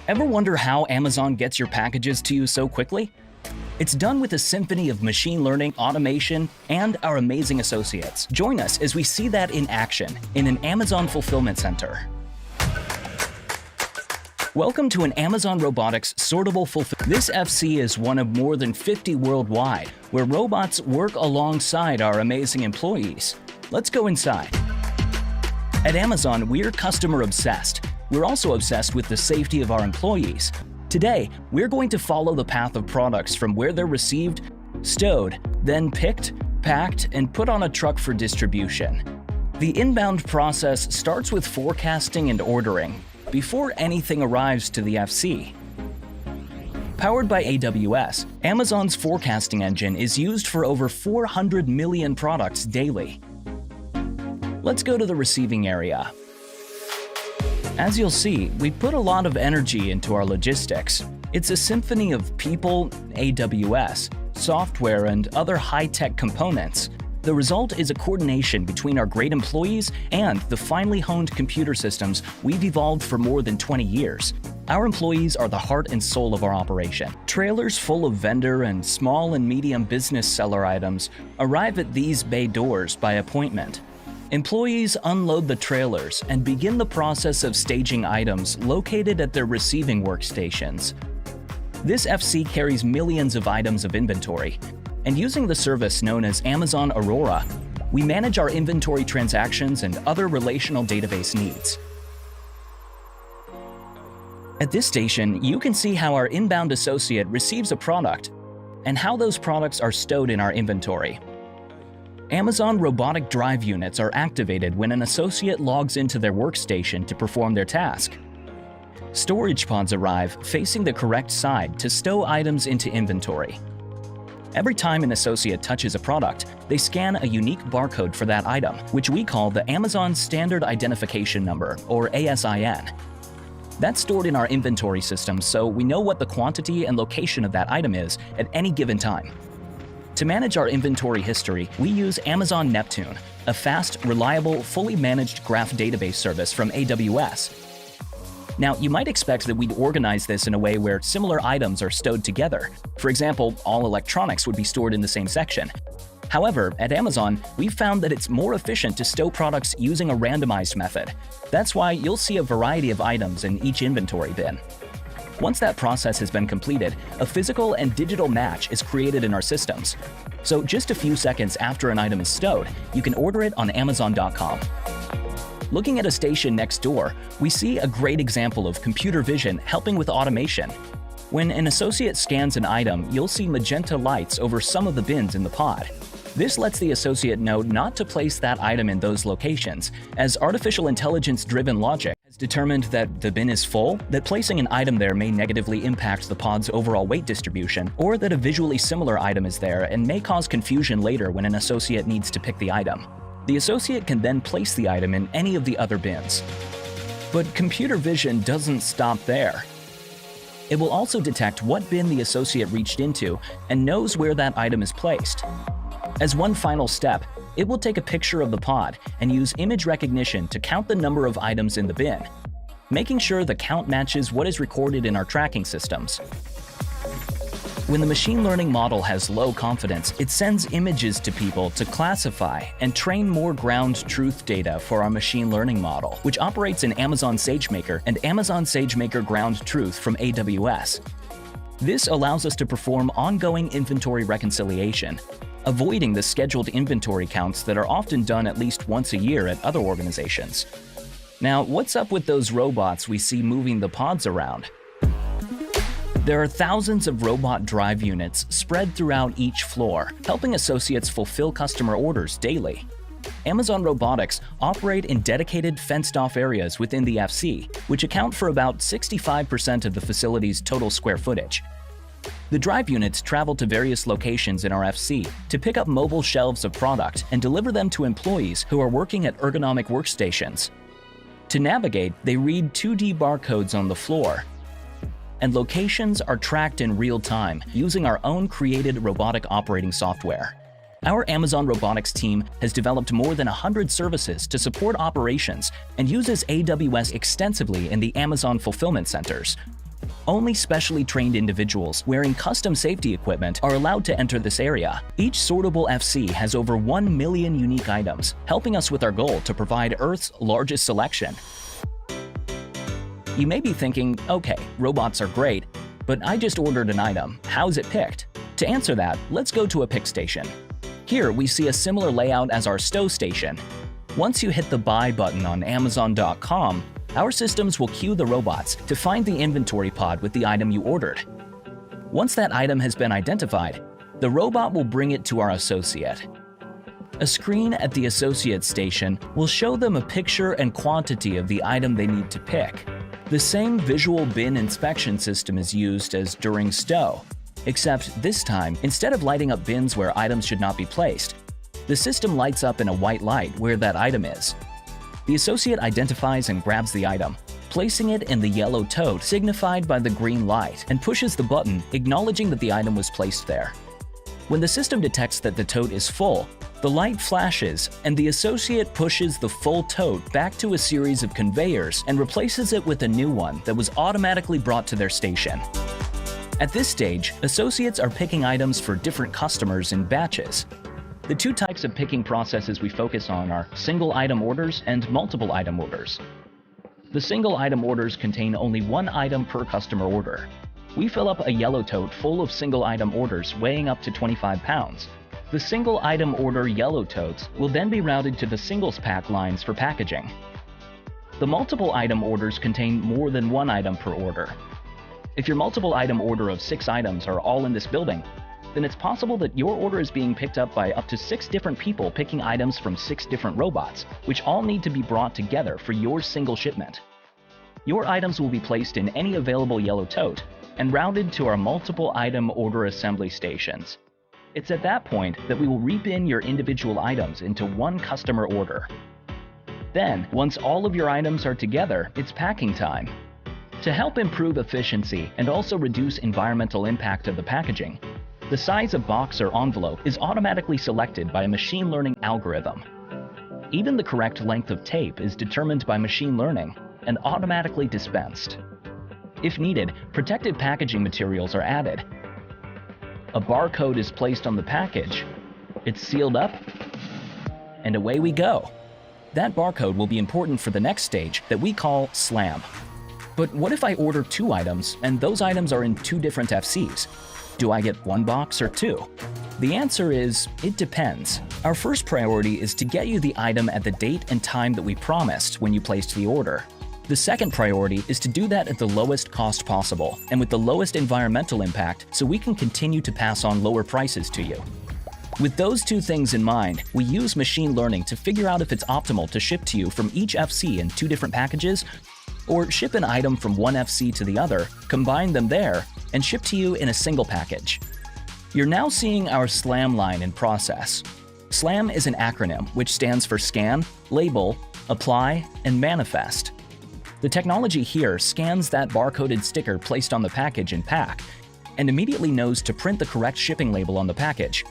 Ever wonder how Amazon gets your packages to you so quickly? It's done with a symphony of machine learning, automation, and our amazing associates. Join us as we see that in action in an Amazon fulfillment center. Welcome to an Amazon Robotics sortable fulfillment. This FC is one of more than 50 worldwide, where robots work alongside our amazing employees. Let's go inside. At Amazon, we're customer obsessed. We're also obsessed with the safety of our employees. Today, we're going to follow the path of products from where they're received, stowed, then picked, packed, and put on a truck for distribution. The inbound process starts with forecasting and ordering, before anything arrives to the FC. Powered by AWS, Amazon's forecasting engine is used for over 400 million products daily. Let's go to the receiving area. As you'll see, we put a lot of energy into our logistics. It's a symphony of people, AWS, software, and other high-tech components. The result is a coordination between our great employees and the finely honed computer systems we've evolved for more than 20 years. Our employees are the heart and soul of our operation. Trailers full of vendor and small and medium business seller items arrive at these bay doors by appointment. Employees unload the trailers and begin the process of staging items located at their receiving workstations. This FC carries millions of items of inventory, and using the service known as Amazon Aurora, we manage our inventory transactions and other relational database needs. At this station, you can see how our inbound associate receives a product and how those products are stowed in our inventory. Amazon robotic drive units are activated when an associate logs into their workstation to perform their task. Storage pods arrive facing the correct side to stow items into inventory. Every time an associate touches a product, they scan a unique barcode for that item, which we call the Amazon Standard Identification Number, or ASIN. That's stored in our inventory system, so we know what the quantity and location of that item is at any given time. To manage our inventory history, we use Amazon Neptune, a fast, reliable, fully managed graph database service from AWS. Now, you might expect that we'd organize this in a way where similar items are stowed together. For example, all electronics would be stored in the same section. However, at Amazon, we've found that it's more efficient to stow products using a randomized method. That's why you'll see a variety of items in each inventory bin. Once that process has been completed, a physical and digital match is created in our systems. So just a few seconds after an item is stowed, you can order it on Amazon.com. Looking at a station next door, we see a great example of computer vision helping with automation. When an associate scans an item, you'll see magenta lights over some of the bins in the pod. This lets the associate know not to place that item in those locations, as artificial intelligence-driven logic has determined that the bin is full, that placing an item there may negatively impact the pod's overall weight distribution, or that a visually similar item is there and may cause confusion later when an associate needs to pick the item. The associate can then place the item in any of the other bins. But computer vision doesn't stop there. It will also detect what bin the associate reached into and knows where that item is placed. As one final step, it will take a picture of the pod and use image recognition to count the number of items in the bin, making sure the count matches what is recorded in our tracking systems. When the machine learning model has low confidence, it sends images to people to classify and train more ground truth data for our machine learning model, which operates in Amazon SageMaker and Amazon SageMaker Ground Truth from AWS. This allows us to perform ongoing inventory reconciliation, avoiding the scheduled inventory counts that are often done at least once a year at other organizations. Now, what's up with those robots we see moving the pods around? There are thousands of robot drive units spread throughout each floor, helping associates fulfill customer orders daily. Amazon Robotics operate in dedicated fenced-off areas within the FC, which account for about 65% of the facility's total square footage. The drive units travel to various locations in our FC to pick up mobile shelves of product and deliver them to employees who are working at ergonomic workstations. To navigate, they read 2D barcodes on the floor, and locations are tracked in real time using our own created robotic operating software. Our Amazon Robotics team has developed more than 100 services to support operations and uses AWS extensively in the Amazon fulfillment centers. Only specially trained individuals wearing custom safety equipment are allowed to enter this area. Each sortable FC has over 1 million unique items, helping us with our goal to provide Earth's largest selection. You may be thinking, okay, robots are great, but I just ordered an item. How's it picked? To answer that, let's go to a pick station. Here we see a similar layout as our stow station. Once you hit the buy button on Amazon.com, our systems will cue the robots to find the inventory pod with the item you ordered. Once that item has been identified, the robot will bring it to our associate. A screen at the associate station will show them a picture and quantity of the item they need to pick. The same visual bin inspection system is used as during stow, except this time, instead of lighting up bins where items should not be placed, the system lights up in a white light where that item is. The associate identifies and grabs the item, placing it in the yellow tote signified by the green light, and pushes the button acknowledging that the item was placed there. When the system detects that the tote is full, the light flashes and the associate pushes the full tote back to a series of conveyors and replaces it with a new one that was automatically brought to their station. At this stage, associates are picking items for different customers in batches. The two types of picking processes we focus on are single item orders and multiple item orders. The single item orders contain only one item per customer order. We fill up a yellow tote full of single item orders weighing up to 25 pounds. The single item order yellow totes will then be routed to the singles pack lines for packaging. The multiple item orders contain more than one item per order. If your multiple item order of 6 items are all in this building, then it's possible that your order is being picked up by up to 6 different people picking items from 6 different robots, which all need to be brought together for your single shipment. Your items will be placed in any available yellow tote and routed to our multiple item order assembly stations. It's at that point that we will rebin your individual items into one customer order. Then, once all of your items are together, it's packing time. To help improve efficiency and also reduce environmental impact of the packaging, the size of box or envelope is automatically selected by a machine learning algorithm. Even the correct length of tape is determined by machine learning and automatically dispensed. If needed, protected packaging materials are added. A barcode is placed on the package, it's sealed up, and away we go. That barcode will be important for the next stage that we call SLAM. But what if I order 2 items and those items are in 2 different FCs? Do I get 1 box or 2? The answer is, it depends. Our first priority is to get you the item at the date and time that we promised when you placed the order. The second priority is to do that at the lowest cost possible and with the lowest environmental impact so we can continue to pass on lower prices to you. With those 2 things in mind, we use machine learning to figure out if it's optimal to ship to you from each FC in 2 different packages, or ship an item from one FC to the other, combine them there, and ship to you in a single package. You're now seeing our SLAM line in process. SLAM is an acronym which stands for Scan, Label, Apply, and Manifest. The technology here scans that barcoded sticker placed on the package and pack, and immediately knows to print the correct shipping label on the package.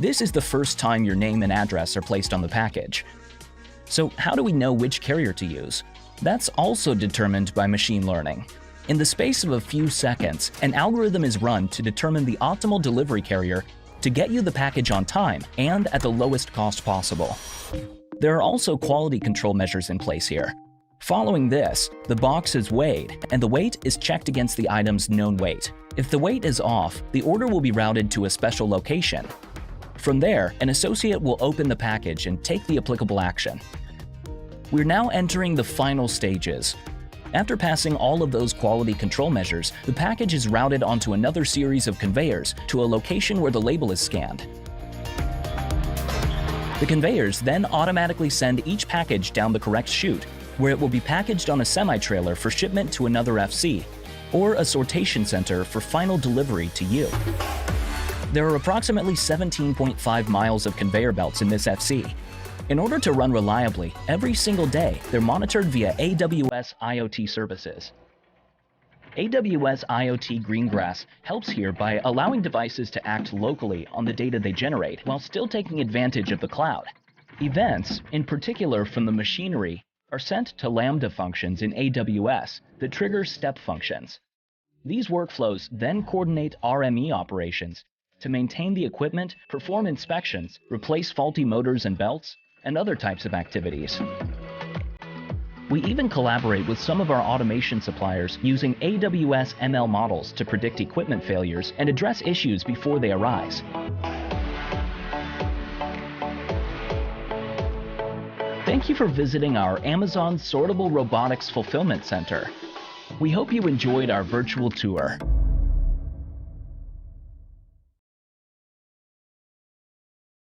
This is the first time your name and address are placed on the package. So how do we know which carrier to use? That's also determined by machine learning. In the space of a few seconds, an algorithm is run to determine the optimal delivery carrier to get you the package on time and at the lowest cost possible. There are also quality control measures in place here. Following this, the box is weighed, and the weight is checked against the item's known weight. If the weight is off, the order will be routed to a special location. From there, an associate will open the package and take the applicable action. We're now entering the final stages. After passing all of those quality control measures, the package is routed onto another series of conveyors to a location where the label is scanned. The conveyors then automatically send each package down the correct chute, where it will be packaged on a semi-trailer for shipment to another FC, or a sortation center for final delivery to you. There are approximately 17.5 miles of conveyor belts in this FC. In order to run reliably, every single day, they're monitored via AWS IoT services. AWS IoT Greengrass helps here by allowing devices to act locally on the data they generate while still taking advantage of the cloud. Events, in particular from the machinery, are sent to Lambda functions in AWS that trigger step functions. These workflows then coordinate RME operations to maintain the equipment, perform inspections, replace faulty motors and belts, and other types of activities. We even collaborate with some of our automation suppliers using AWS ML models to predict equipment failures and address issues before they arise. Thank you for visiting our Amazon Sortable Robotics Fulfillment Center. We hope you enjoyed our virtual tour.